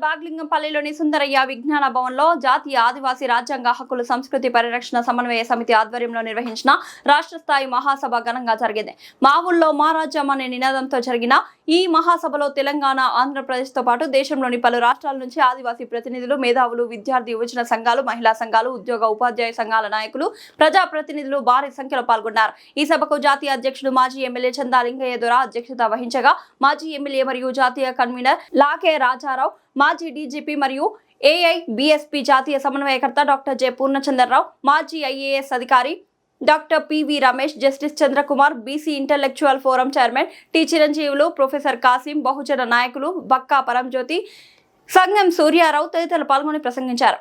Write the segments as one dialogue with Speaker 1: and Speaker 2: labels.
Speaker 1: బాగ్లింగంపల్లిలోని సుందరయ్య విజ్ఞాన భవన్లో జాతీయ ఆదివాసీ రాజ్యాంగ హక్కులు సంస్కృతి పరిరక్షణ సమన్వయ సమితి ఆధ్వర్యంలో నిర్వహించిన రాష్ట్ర స్థాయి మహాసభ ఘనంగా జరిగింది. మా ఊళ్ళో మా రాజ్యం అనే నినాదంతో జరిగిన ఈ మహాసభలో తెలంగాణ, ఆంధ్రప్రదేశ్తో పాటు దేశంలోని పలు రాష్ట్రాల నుంచి ఆదివాసీ ప్రతినిధులు, మేధావులు, విద్యార్థి యువజన సంఘాలు, మహిళా సంఘాలు, ఉద్యోగ ఉపాధ్యాయ సంఘాల నాయకులు, ప్రజా ప్రతినిధులు భారీ సంఖ్యలో పాల్గొన్నారు. ఈ సభకు జాతీయ అధ్యక్షుడు మాజీ ఎమ్మెల్యే చందా లింగయ్య దొర అధ్యక్షత వహించగా మాజీ ఎమ్మెల్యే మరియు జాతీయ కన్వీనర్ లాకే రాజారావు, మాజీ డీజీపీ మరియు ఏఐబీఎస్పీ జాతీయ సమన్వయకర్త డాక్టర్ జె పూర్ణచంద్రరావు, మాజీ ఐఏఎస్ అధికారి doctor P V Ramesh, justice Chandrakumar, BC intellectual forum chairman T Chiranjeevulu, professor Kasim, బహుజన నాయకులు బక్కా పరంజ్యోతి, సంగం సూర్యారావు తదితరులు పాల్గొని ప్రసంగించారు.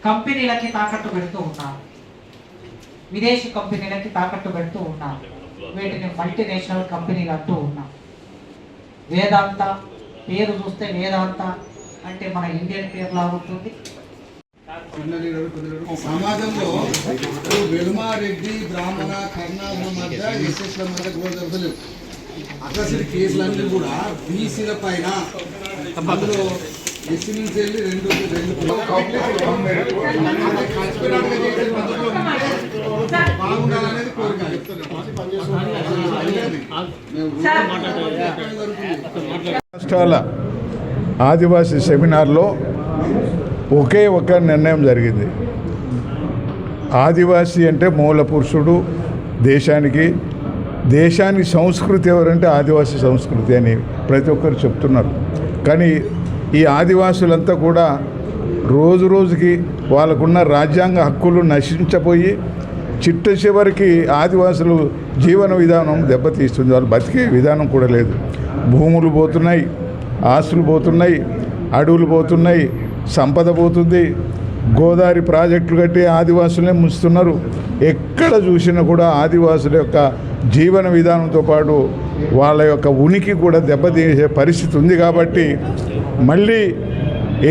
Speaker 2: కంపెనీలకి తాకట్టు పెడుతూ ఉన్నారు, విదేశీ కంపెనీలకి తాకట్టు పెడుతూ ఉన్నారు, వీటిని మల్టీనేషనల్ కంపెనీలు అంటూ ఉన్నాం. వేదాంత పేరు చూస్తే వేదాంత అంటే మన ఇండియన్ పేరులా ఉంటుంది.
Speaker 3: సమాజంలో వెలుమారెడ్డి, బ్రాహ్మణ, కర్ణాల మధ్య ఎస్ఎస్ల మధ్య గోదరలు అసలు కేసులన్నీ కూడా బీసీల పైన, అందులో ఎస్సీ నుంచి వెళ్ళి రెండు బాగుండాలనేది కోరిక.
Speaker 4: రాష్ట్రాల ఆదివాసీ సెమినార్లో ఒకే ఒక నిర్ణయం జరిగింది. ఆదివాసీ అంటే మూల పురుషుడు, దేశానికి సంస్కృతి ఎవరంటే ఆదివాసీ సంస్కృతి అని ప్రతి ఒక్కరు చెప్తున్నారు. కానీ ఈ ఆదివాసులంతా కూడా రోజు రోజుకి వాళ్ళకున్న రాజ్యాంగ హక్కులు నశించబోయి చిట్ట చివరికి ఆదివాసులు జీవన విధానం దెబ్బతీస్తుంది. వాళ్ళు బతికే విధానం కూడా లేదు. భూములు పోతున్నాయి, ఆస్తులు పోతున్నాయి, అడవులు పోతున్నాయి, సంపద పోతుంది. గోదావరి ప్రాజెక్టులు కట్టి ఆదివాసులనే ముంచుతున్నారు. ఎక్కడ చూసినా కూడా ఆదివాసుల యొక్క జీవన విధానంతో పాటు వాళ్ళ యొక్క ఉనికి కూడా దెబ్బతీసే పరిస్థితి ఉంది. కాబట్టి మళ్ళీ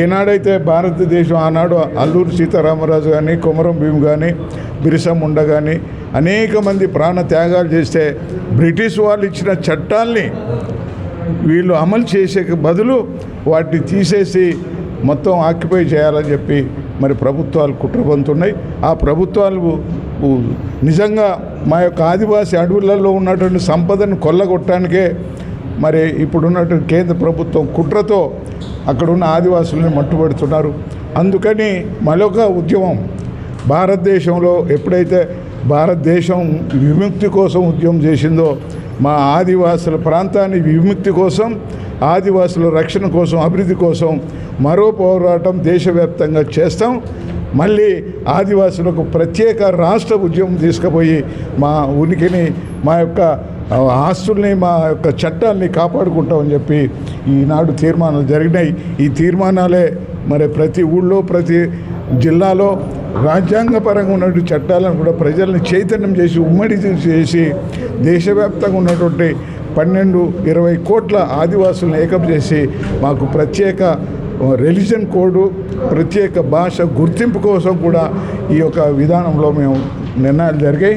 Speaker 4: ఏనాడైతే భారతదేశం ఆనాడు అల్లూరి సీతారామరాజు కానీ, కొమరం భీమ్ కానీ, బిర్సా ముండా కానీ అనేక మంది ప్రాణ త్యాగాలు చేస్తే బ్రిటిష్ వాళ్ళు ఇచ్చిన చట్టాల్ని వీళ్ళు అమలు చేసే బదులు వాటిని తీసేసి మొత్తం ఆక్యుపై చేయాలని చెప్పి మరి ప్రభుత్వాలు కుట్రబంతున్నాయి. ఆ ప్రభుత్వాలు నిజంగా మా యొక్క ఆదివాసీ అడవులలో ఉన్నటువంటి సంపదను కొల్లగొట్టడానికే మరి ఇప్పుడున్నటువంటి కేంద్ర ప్రభుత్వం కుట్రతో అక్కడున్న ఆదివాసులను మట్టుబడుతున్నారు. అందుకని మరొక ఉద్యమం భారతదేశంలో ఎప్పుడైతే భారతదేశం విముక్తి కోసం ఉద్యమం చేసిందో, మా ఆదివాసుల ప్రాంతాన్ని విముక్తి కోసం, ఆదివాసుల రక్షణ కోసం, అభివృద్ధి కోసం మరో పోరాటం దేశవ్యాప్తంగా చేస్తాం. మళ్ళీ ఆదివాసులకు ప్రత్యేక రాష్ట్ర ఉద్యమం తీసుకుపోయి మా ఉనికిని, మా యొక్క ఆస్తుల్ని, మా యొక్క చట్టాలని కాపాడుకుంటామని చెప్పి ఈనాడు తీర్మానాలు జరిగినాయి. ఈ తీర్మానాలే మరి ప్రతి ఊళ్ళో, ప్రతి జిల్లాలో రాజ్యాంగపరంగా ఉన్నటువంటి చట్టాలను కూడా ప్రజల్ని చైతన్యం చేసి, ఉమ్మడి చేసి దేశవ్యాప్తంగా ఉన్నటువంటి 12-20 కోట్ల ఆదివాసులను ఏకం చేసి మాకు ప్రత్యేక రిలీజన్ కోడ్, ప్రత్యేక భాష గుర్తింపు కోసం కూడా ఈ యొక్క విధానంలో మేము నిర్ణయాలు జరిగాయి.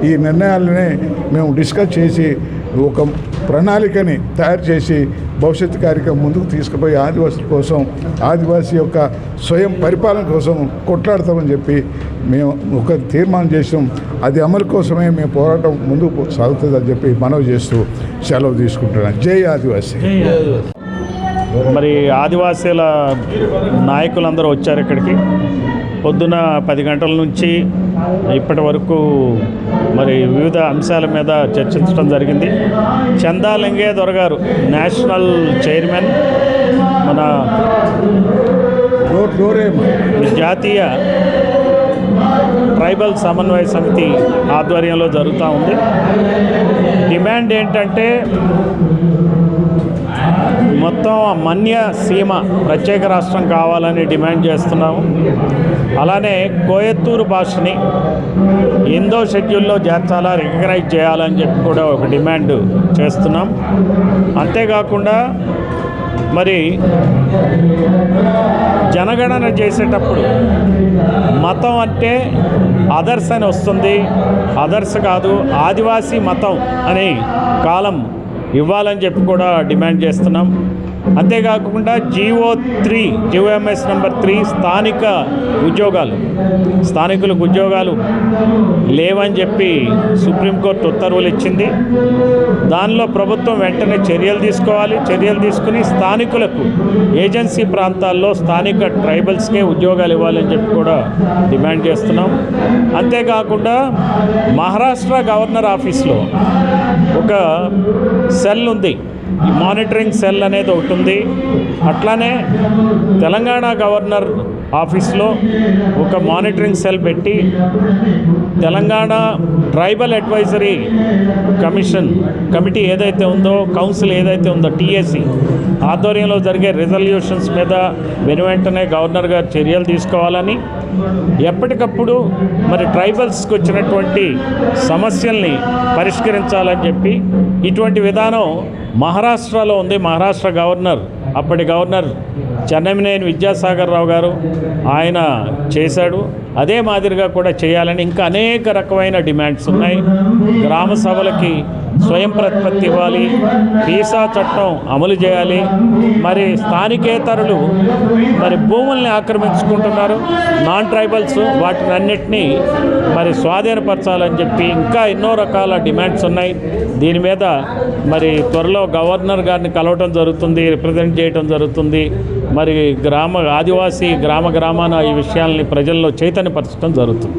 Speaker 4: ఈ నిర్ణయాలనే మేము డిస్కస్ చేసి ఒక ప్రణాళికని తయారు చేసి భవిష్యత్తు కార్యక్రమం ముందుకు తీసుకుపోయి ఆదివాసుల కోసం, ఆదివాసీ యొక్క స్వయం పరిపాలన కోసం కొట్లాడతామని చెప్పి మేము ఒక తీర్మానం చేసాం. అది అమలు కోసమే మేము పోరాటం ముందుకు సాగుతుందని చెప్పి మనవి చేస్తూ సెలవు తీసుకుంటున్నాను. జై ఆదివాసీ.
Speaker 5: మరి ఆదివాసీల నాయకులందరూ వచ్చారు ఇక్కడికి. పొద్దున 10 గంటల నుంచి ఇప్పటి వరకు మరి వివిధ అంశాల మీద చర్చించడం జరిగింది. చందా లింగయ్య దొర గారు నేషనల్ చైర్మన్, మన జాతీయ ట్రైబల్ సమన్వయ సమితి ఆధ్వర్యంలో జరుగుతూ ఉంది. డిమాండ్ ఏంటంటే మొత్తం మన్య సీమ ప్రత్యేక రాష్ట్రం కావాలని డిమాండ్ చేస్తున్నాము. అలానే కోయత్తూరు భాషని ఎందో షెడ్యూల్లో చేర్చాలా, రికగ్నైజ్ చేయాలని చెప్పి కూడా ఒక డిమాండ్ చేస్తున్నాం. అంతేకాకుండా మరి జనగణన చేసేటప్పుడు మతం అంటే అదర్స్ అని వస్తుంది, అదర్స్ కాదు ఆదివాసీ మతం అనే కాలం ఇవ్వాలని చెప్పి కూడా డిమాండ్ చేస్తున్నాం. అంతేకాకుండా GOMS నెంబర్ 3 స్థానిక ఉద్యోగాలు, స్థానికులకు ఉద్యోగాలు లేవని చెప్పి సుప్రీంకోర్టు ఉత్తర్వులు ఇచ్చింది. దానిలో ప్రభుత్వం వెంటనే చర్యలు తీసుకోవాలి. చర్యలు తీసుకుని స్థానికులకు ఏజెన్సీ ప్రాంతాల్లో స్థానిక ట్రైబల్స్కే ఉద్యోగాలు ఇవ్వాలని చెప్పి కూడా డిమాండ్ చేస్తున్నాం. అంతేకాకుండా మహారాష్ట్ర గవర్నర్ ఆఫీస్లో ఒక సెల్ ఉంది, ఈ మానిటరింగ్ సెల్ అనేది ఒకటి ఉంది. అట్లానే తెలంగాణ గవర్నర్ ఆఫీస్లో ఒక మానిటరింగ్ సెల్ పెట్టి తెలంగాణ ట్రైబల్ అడ్వైజరీ కమిటీ ఏదైతే ఉందో, కౌన్సిల్ ఏదైతే ఉందో TAC ఆధ్వర్యంలో జరిగే రిజల్యూషన్స్ మీద వెనువెంటనే గవర్నర్ గారు చర్యలు తీసుకోవాలని, ఎప్పటికప్పుడు మరి ట్రైబల్స్కి వచ్చినటువంటి సమస్యల్ని పరిష్కరించాలని చెప్పి ఇటువంటి విధానం మహారాష్ట్రలో ఉంది. మహారాష్ట్ర గవర్నర్, అప్పటి గవర్నర్ చెన్నమనేని విద్యాసాగర్ రావు గారు ఆయన చేశాడు. అదే మాదిరిగా కూడా చేయాలని ఇంకా అనేక రకమైన డిమాండ్స్ ఉన్నాయి. గ్రామ సభలకి స్వయం ప్రతిపత్తి ఇవ్వాలి, వీసా చట్టం అమలు చేయాలి. మరి స్థానికేతరులు మరి భూముల్ని ఆక్రమించుకుంటున్నారు, నాన్ ట్రైబల్స్, వాటిని అన్నిటినీ మరి స్వాధీనపరచాలని చెప్పి ఇంకా ఎన్నో రకాల డిమాండ్స్ ఉన్నాయి. దీని మీద మరి త్వరలో గవర్నర్ గారిని కలవటం జరుగుతుంది, రిప్రజెంట్ చేయడం జరుగుతుంది. మరి ఆదివాసీ గ్రామాన ఈ విషయాల్ని ప్రజల్లో చైతన్యపరచడం జరుగుతుంది.